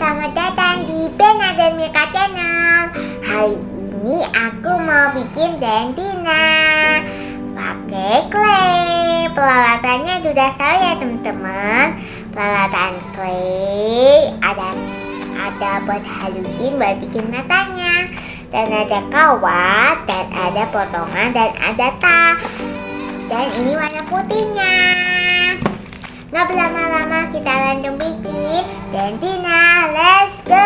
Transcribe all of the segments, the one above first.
selamat datang di BERNADETTE channel. Hari ini aku mau bikin Slendrina pakai clay. Peralatannya sudah tahu ya teman-teman. Peralatan clay ada buat halusin, buat bikin matanya, dan ada kawat, dan ada potongan, dan ada tas. Dan ini warna putihnya. Nggak berlama-lama, kita langsung bikin Slendrina. Let's go!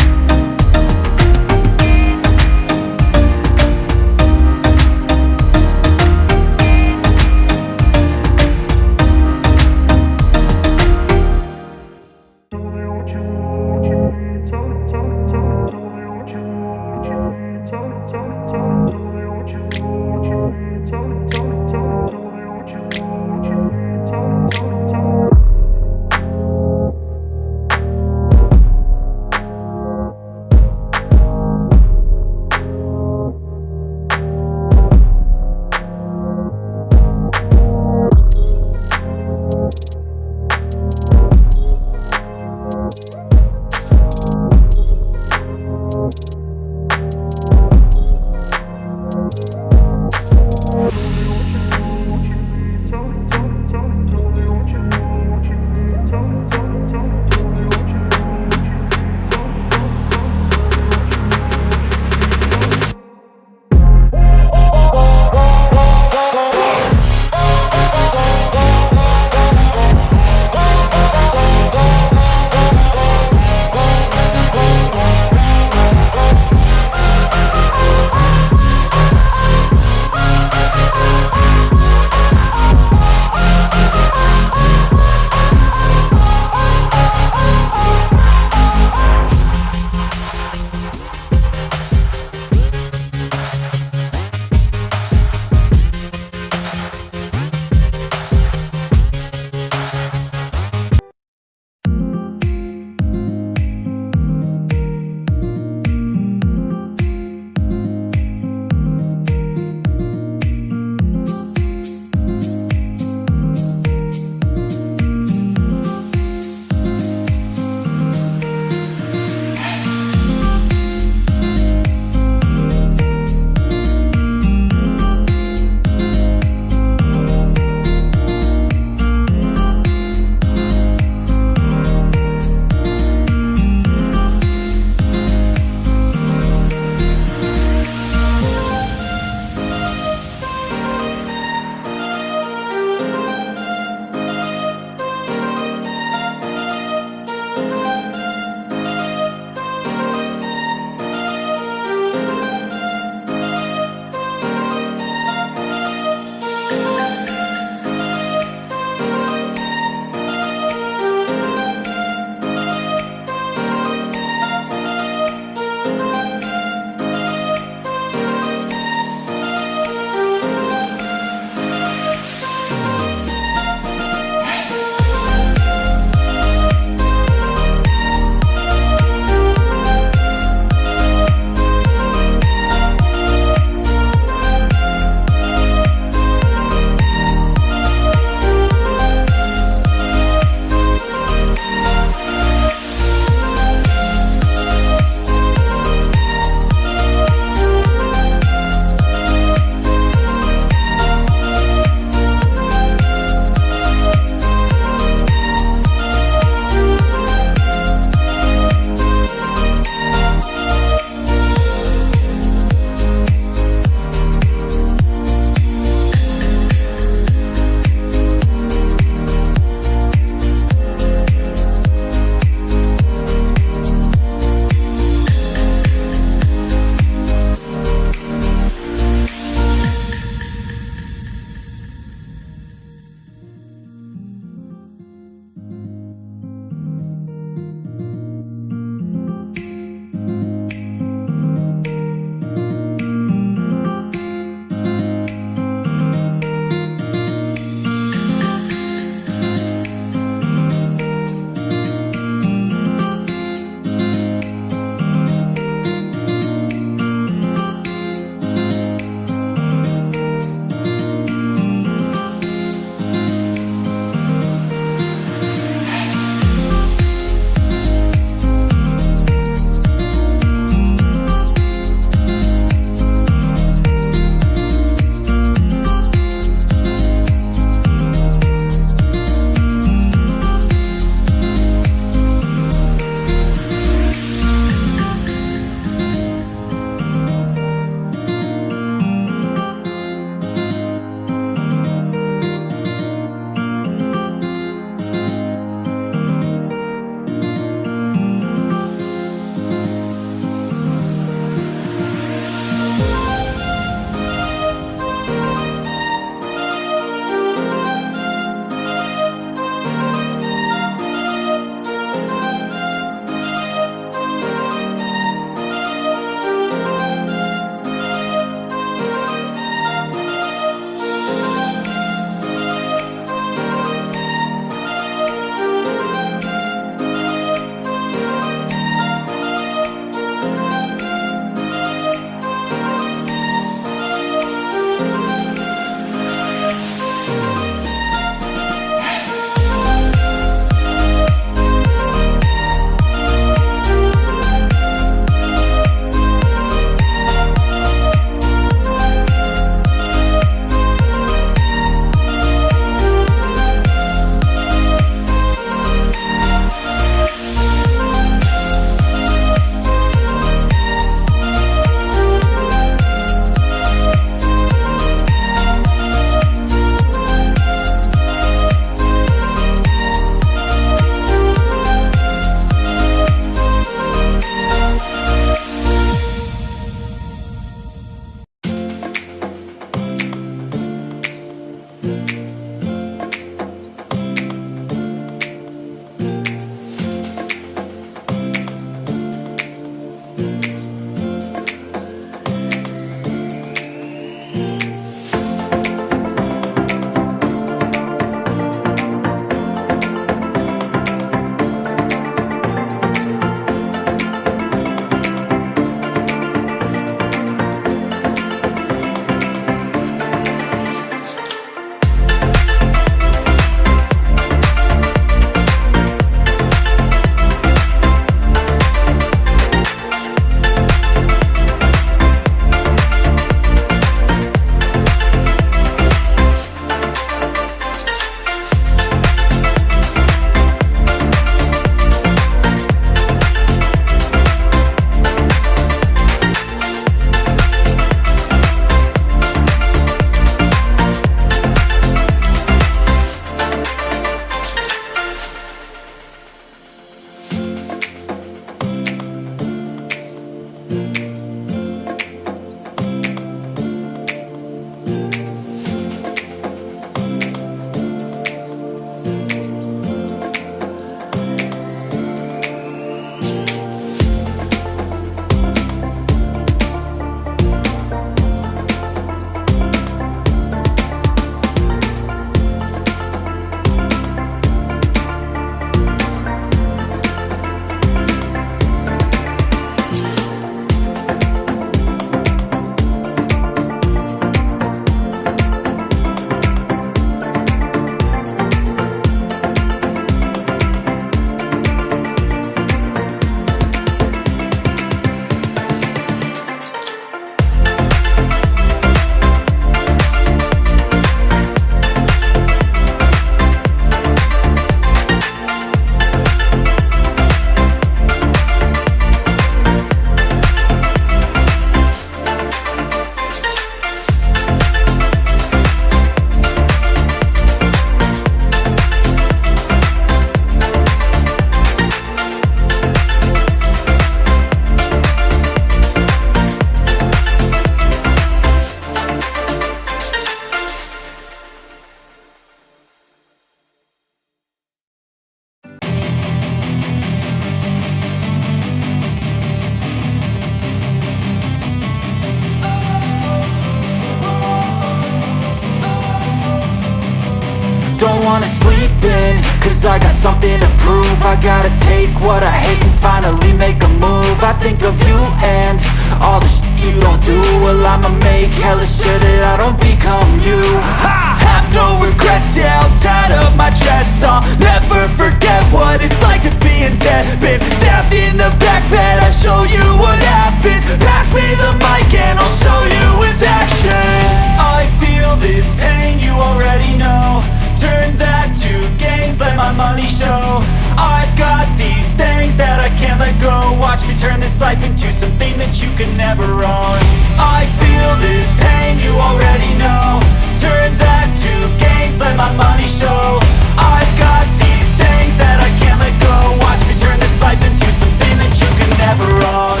wanna sleep in, cause I got something to prove. I gotta take what I hate and finally make a move. I think of you and all the shit you don't do. Well, I'ma make hella sure that I don't become you. I have no regrets, yeah, I'll tie up my chest. I'll never forget what it's like to be in debt. Been stabbed in the back bed, I'll show you what happens. Pass me the mic and I'll show you with action. I feel this pain, you already know. Turn that to gains, let my money show. I've got these things that I can't let go. Watch me turn this life into something that you can never own. I feel this pain, you already know. Turn that to gains, let my money show. I've got these things that I can't let go. Watch me turn this life into something that you can never own.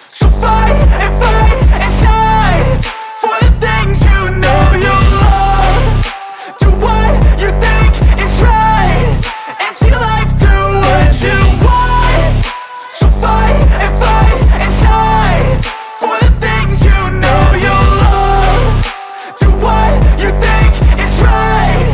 So fight and die for the things you know you love. Do what you think is right and see life do what you want. So fight and die for the things you know you love. Do what you think is right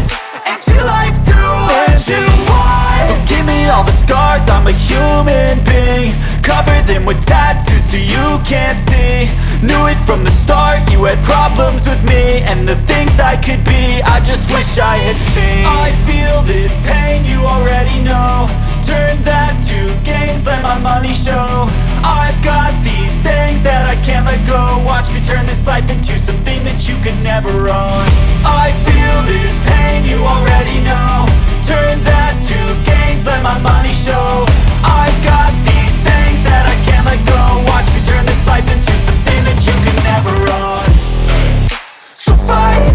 and see life do what you want. So give me all the scars, I'm a human being. Cover them with tattoos so you can't see. Knew it from the start, you had problems with me and the things I could be, I just wish I had seen. I feel this pain, you already know. Turn that to gains, let my money show. I've got these things that I can't let go. Watch me turn this life into something that you can never own. I feel this pain, you already know. Turn that to gains, let my money show. I've got these things that I can't let go. Watch me turn this life into something that you can never own. So fight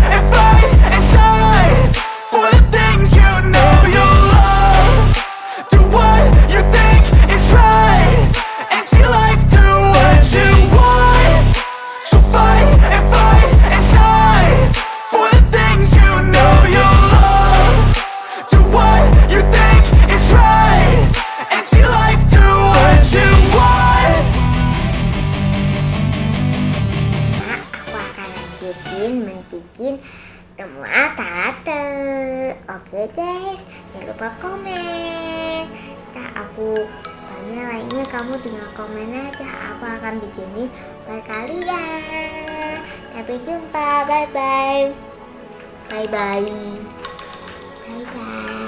and die for the things you know you love. Do what you think is right and see life do what you want. So fight and die for the things you know you love. Do what you think is right and see life do what you want. Aku akan lanjutin bikin semua tante. Oke guys, jangan lupa komen. Nah, aku banyak lainnya, kamu tinggal komen aja. Aku akan bikinin buat kalian. Sampai jumpa, bye bye. Bye bye. Bye bye.